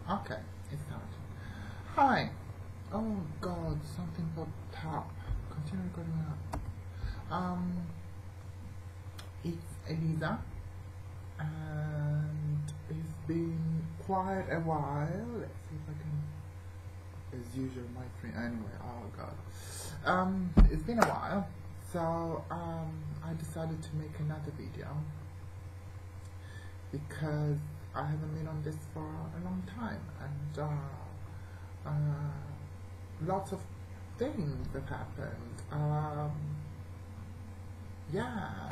Okay, it's starting. Hi. Oh God, something popped up. Continue recording now. It's Eliza, and it's been quite a while. Let's see if I can, as usual, my screen. Anyway, oh God. It's been a while, so I decided to make another video because I haven't been on this for a long time, and lots of things have happened. Yeah.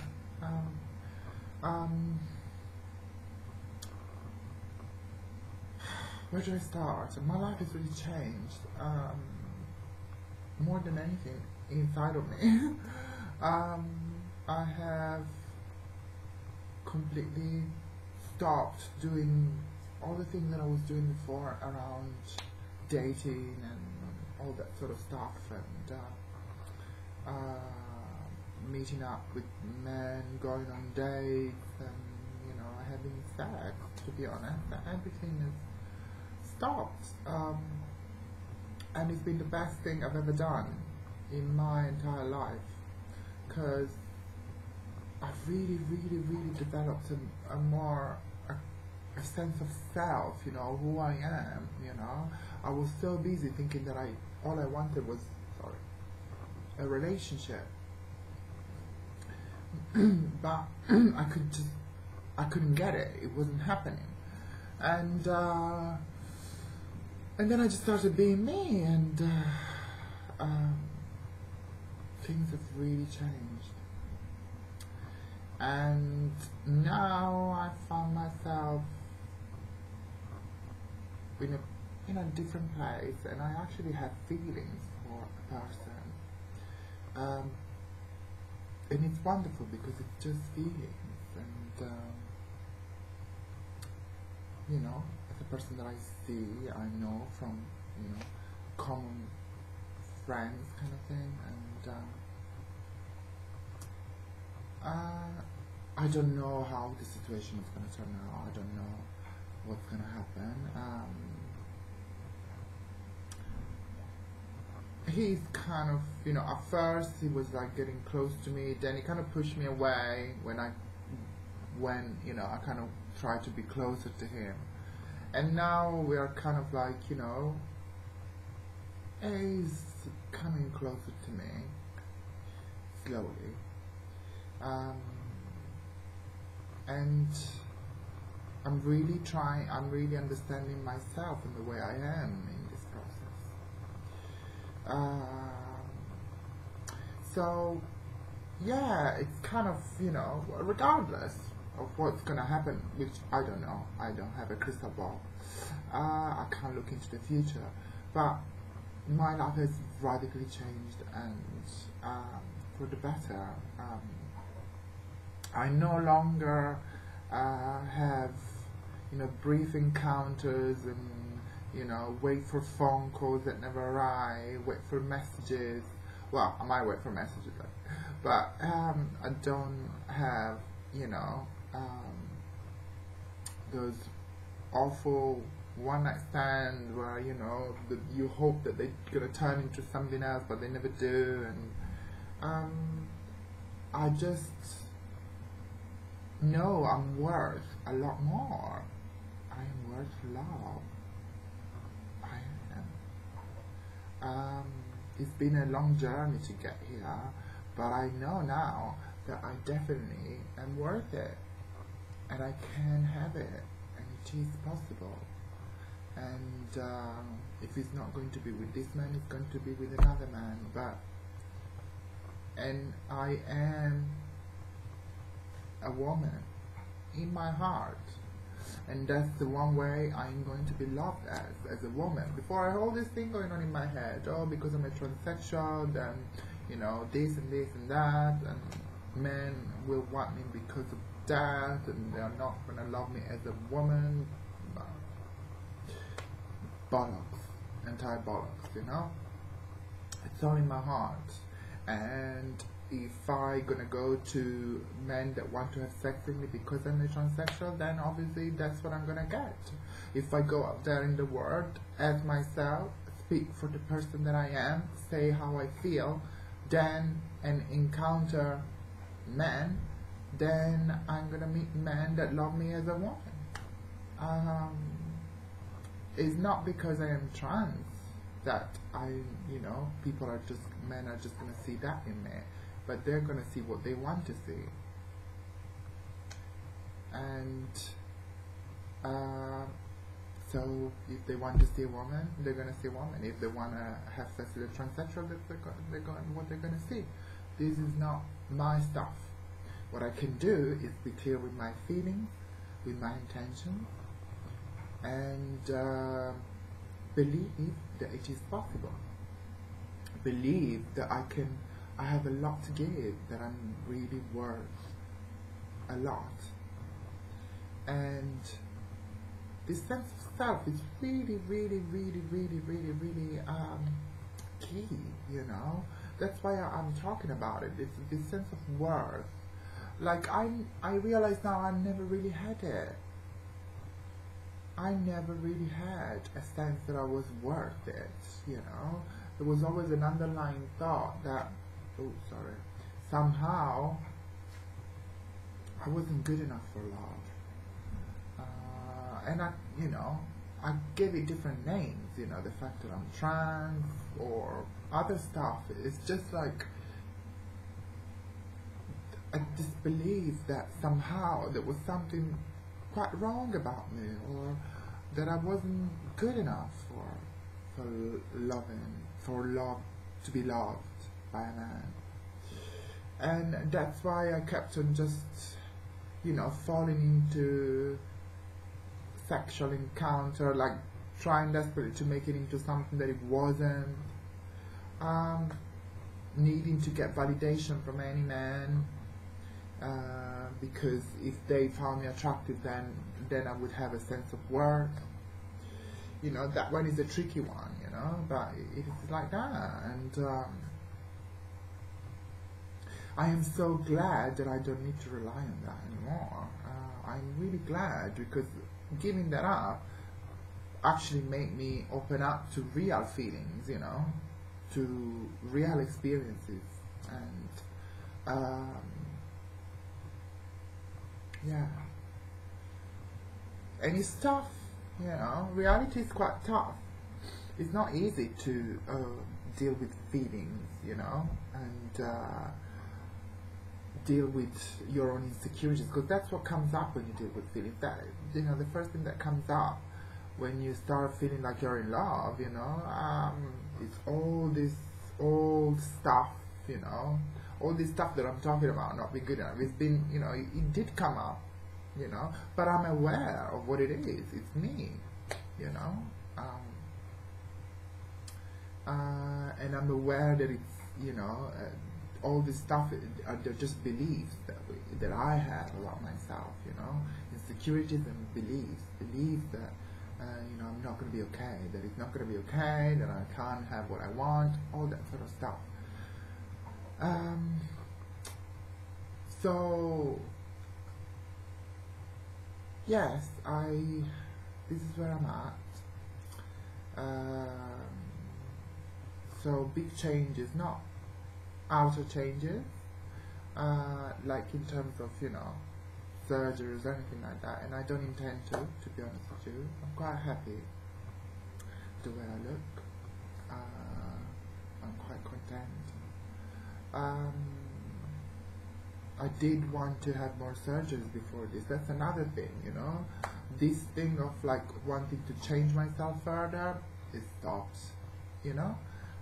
Where do I start? My life has really changed. More than anything inside of me. I have completely stopped doing all the things that I was doing before around dating and all that sort of stuff, and meeting up with men, going on dates, and having sex. To be honest, everything has stopped, and it's been the best thing I've ever done in my entire life, because I've really developed a sense of self, who I am. I was so busy thinking that all I wanted was, a relationship, but I couldn't get it. It wasn't happening, and then I just started being me, and things have really changed. And now I found myself in a different place, and I actually have feelings for a person. And it's wonderful because it's just feelings, and as a person that I see, I know from common friends kind of thing, and I don't know how the situation is going to turn out. I don't know what's going to happen. He's kind of, at first he was like getting close to me, then he kind of pushed me away when I kind of tried to be closer to him. And now we are kind of like, he's coming closer to me, slowly. And I'm really understanding myself and the way I am in this process. So, yeah, it's kind of, regardless of what's going to happen, which I don't know, I don't have a crystal ball, I can't look into the future, but my life has radically changed, and for the better. I no longer have, brief encounters and, wait for phone calls that never arrive, wait for messages. Well, I might wait for messages, but I don't have, those awful one-night stands where, you hope that they're going to turn into something else, but they never do, and I just know I'm worth a lot more. I am worth love. I am. It's been a long journey to get here, but I know now that I definitely am worth it, and I can have it, and it is possible. And if it's not going to be with this man, it's going to be with another man. And I am a woman in my heart, and that's the one way I'm going to be loved as a woman. Before I had all this thing going on in my head, because I'm a transsexual, then this and this and that, and men will want me because of that, and they're not going to love me as a woman. Bollocks, entire bollocks, it's all in my heart. And if I gonna go to men that want to have sex with me because I'm a transsexual, then obviously that's what I'm gonna get. If I go out there in the world as myself, speak for the person that I am, say how I feel, then and encounter men, then I'm gonna meet men that love me as a woman. It's not because I am trans that people are just, men are just gonna see that in me, but they're gonna see what they want to see. And so if they want to see a woman, they're gonna see a woman. If they wanna have sex with a transsexual, what they're gonna see. This is not my stuff. What I can do is be clear with my feelings, with my intentions, and believe that it is possible. Believe that I have a lot to give, that I'm really worth a lot. And this sense of self is really, really, really, really, really, really key, That's why I'm talking about it. It's this sense of worth. Like, I realize now I never really had it. I never really had a sense that I was worth it, There was always an underlying thought that, somehow I wasn't good enough for love. And I gave it different names, the fact that I'm trans or other stuff. It's just like I disbelieve that somehow there was something quite wrong about me, or that I wasn't good enough for love, to be loved by a man. And that's why I kept on just, falling into sexual encounter, like trying desperately to make it into something that it wasn't, needing to get validation from any man, because if they found me attractive, then I would have a sense of worth. That one is a tricky one, but it is like that. And I am so glad that I don't need to rely on that anymore. I'm really glad, because giving that up actually made me open up to real feelings, to real experiences. And yeah, and it's tough, reality is quite tough. It's not easy to deal with feelings, and deal with your own insecurities, because that's what comes up when you deal with feelings. That, the first thing that comes up when you start feeling like you're in love, it's all this old stuff, all this stuff that I'm talking about not being good enough. It's been, it did come up, but I'm aware of what it is. It's me, and I'm aware that it's, all this stuff are just beliefs that I have about myself, insecurities and beliefs that, I'm not going to be okay, that it's not going to be okay, that I can't have what I want, all that sort of stuff. So, yes, this is where I'm at. So big changes, not outer changes, like in terms of, surgeries or anything like that, and I don't intend to be honest with you. I'm quite happy the way I look. I'm quite content. I did want to have more surgeries before this. That's another thing, This thing of like wanting to change myself further, it stops,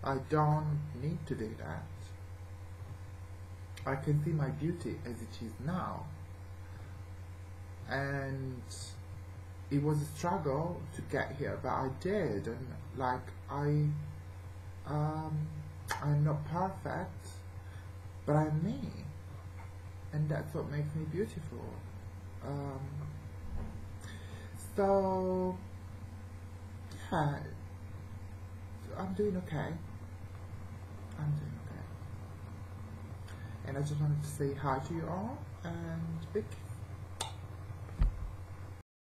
I don't need to do that. I can see my beauty as it is now. And it was a struggle to get here, but I did, and like I'm not perfect, but I'm me, and that's what makes me beautiful. So yeah, I'm doing okay. And I just wanted to say hi to you all and big